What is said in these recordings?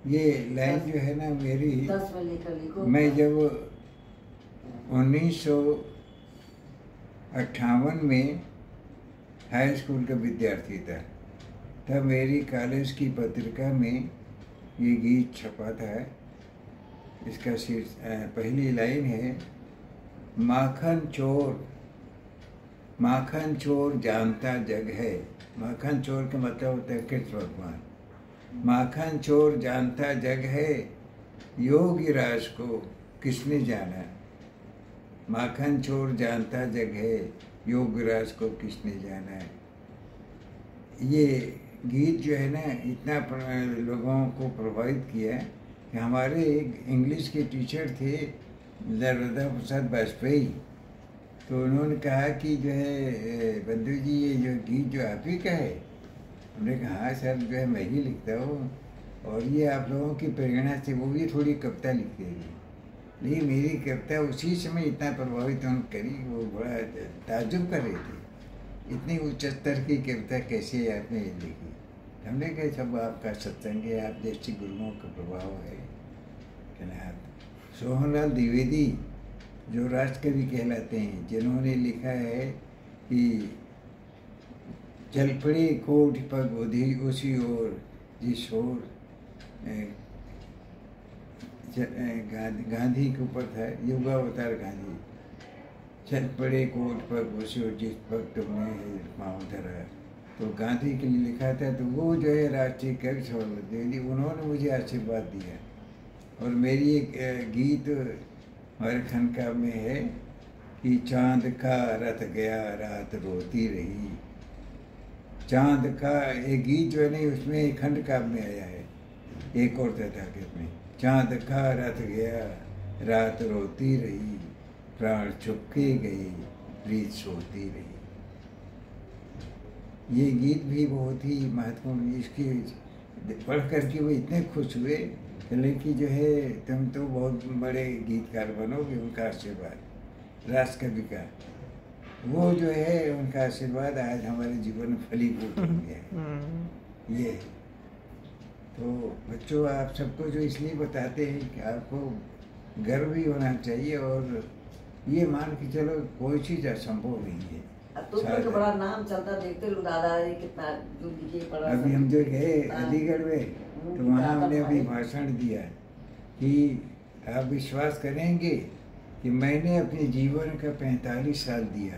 ये लाइन जो है ना मेरी, 10 में लेकर लिखो। मैं जब 1958 में हाई स्कूल का विद्यार्थी था, तब मेरी कॉलेज की पत्रिका में ये गीत छपा था। इसका पहली लाइन है, माखन चोर जानता जग है। माखन चोर का मतलब होता है कृष्ण भगवान। माखन चोर जानता जग है, योगी राज को किसने जाना। माखन चोर जानता जग है, योगी राज को किसने जाना। ये गीत जो है ना इतना लोगों को प्रभावित किया कि हमारे इंग्लिश के टीचर थे नर्मदा प्रसाद वाजपेयी, तो उन्होंने कहा कि जो है बंधु जी ये जो गीत जो आप ही का है। हमने कहा हाँ सर, जो है मैं ही लिखता हूँ, और ये आप लोगों की प्रेरणा से वो भी थोड़ी कविता लिखते हैं। लेकिन मेरी कविता उसी समय इतना प्रभावित उन्होंने करी, वो बड़ा ताज्जुब कर रहे थे, इतनी उच्च स्तर की कविता कैसे आपने लिखी। हमने कहा सब आपका सत्संग है, आप जैसे गुरुओं का प्रभाव है। कहना सोहनलाल द्विवेदी जो राष्ट्रकवि कहलाते हैं, जिन्होंने लिखा है कि चल पड़े कोट पग उसी ओर जिस ओर, गांधी के ऊपर था, युगावतार गांधी। चल पड़े कोट पग उसी ओर जिस पग तुमने पाँव धरा, तो गांधी के लिए लिखा था। तो वो जो है राष्ट्रीय कवि सोहनलाल द्विवेदी, उन्होंने मुझे आशीर्वाद दिया। और मेरी एक गीत हमारे खनका में है कि चांद का रथ गया रात रोती रही। चांद का एक गीत जो है नहीं, उसमें खंड काव्य में आया है, एक और तथाकथित में। चांद का रथ गया रात रोती रही, प्राण चुपके गए प्रीत सोती रही। ये गीत भी बहुत ही महत्वपूर्ण, इसकी पढ़ करके वो इतने खुश हुए कि जो है तुम तो बहुत बड़े गीतकार बनोगे। उनका आशीर्वाद राष्ट्रकवि का, वो जो है उनका आशीर्वाद आज हमारे जीवन में फलीभूत हो गया। ये तो बच्चों, आप सबको जो इसलिए बताते हैं कि आपको गर्व भी होना चाहिए, और ये मान के चलो कोई चीज़ असंभव नहीं है। तो बड़ा नाम चलता, देखते लोग दादा कितना पढ़ा। अभी हम जो गए अलीगढ़ में, तो वहाँ हमने अभी भाषण दिया कि आप विश्वास करेंगे कि मैंने अपने जीवन का 45 साल दिया।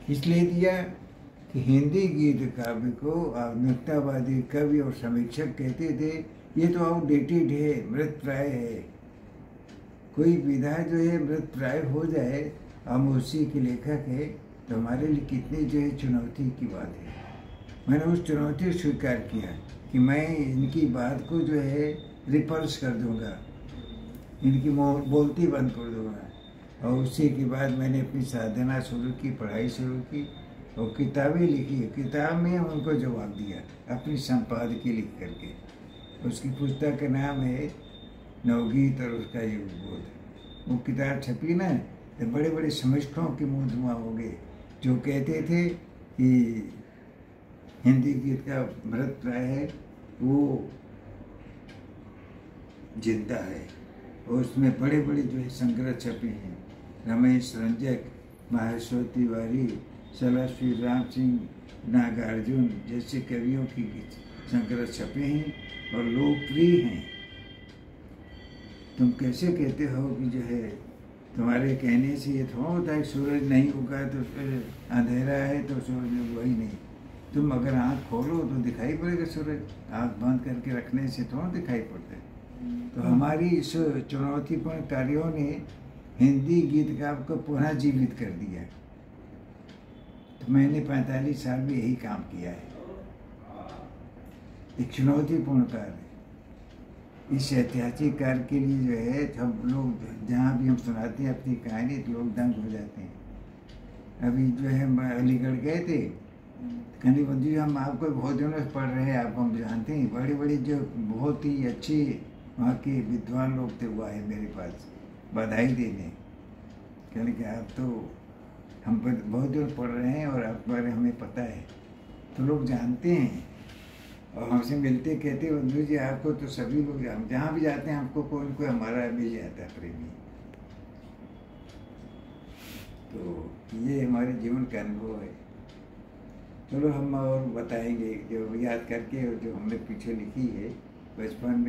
इसलिए दिया कि हिंदी गीत काव्य को आधुनिकतावादी कवि और समीक्षक कहते थे ये तो आउटडेटेड है, मृत प्राय है। कोई विधा जो है मृत प्राय हो जाए, हम उसी के लेखक है, तो हमारे लिए कितनी जो है चुनौती की बात है। मैंने उस चुनौती को स्वीकार किया कि मैं इनकी बात को जो है रिपल्स कर दूंगा, इनकी बोलती बंद कर दूंगा। और उसी के बाद मैंने अपनी साधना शुरू की, पढ़ाई शुरू की और किताबें लिखी। किताब में उनको जवाब दिया अपनी संपादकीय लिख करके। उसकी पुस्तक का नाम है नवगीत और उसका युगबोध। वो किताब छपी ना, तो बड़े बड़े समीक्षकों के मुँह धुआं हो गए, जो कहते थे कि हिंदी गीत का मृत प्राय है, वो जिंदा है। और उसमें बड़े बड़े जो है संग्रह छपे हैं, रमेश रंजक, माहेश्वर तिवारी, सलाश्री राम सिंह, नागार्जुन जैसे कवियों की संग्रह छपे हैं और लोकप्रिय हैं। तुम कैसे कहते हो कि जो है तुम्हारे कहने से ये थोड़ा होता है सूरज नहीं उगा तो फिर अंधेरा है तो सूरज वही नहीं। तुम अगर आँख खोलो तो दिखाई पड़ेगा सूरज, आँख बंद करके रखने से थोड़ा दिखाई पड़ता है। तो हमारी इस चुनौतीपूर्ण कार्यों ने हिंदी गीत काव्य को पुनः जीवित कर दिया। तो मैंने 45 साल में यही काम किया है, एक चुनौतीपूर्ण कार्य। इस ऐतिहासिक कार्य के लिए जो है सब लोग, जहाँ भी हम सुनाते हैं अपनी कहानी, तो लोग दंग हो जाते हैं। अभी जो है हम अलीगढ़ गए थे, कहने बंधु हम आपको बहुत दिनों से पढ़ रहे हैं, आपको हम जानते हैं, बड़े बड़े जो बहुत ही अच्छे वहाँ के विद्वान लोग थे वो आए मेरे पास बधाई देने। कहने कि आप तो हम पर बहुत दिन पढ़ रहे हैं और आप बारे हमें पता है। तो लोग जानते हैं और हमसे मिलते कहते बंधु जी आपको तो सभी लोग हम जहाँ भी जाते हैं हमको कोई न कोई हमारा मिल जाता है प्रेमी। तो ये हमारे जीवन का अनुभव है। चलो हम और बताएंगे जो याद करके जो हमने पीछे लिखी है बचपन में।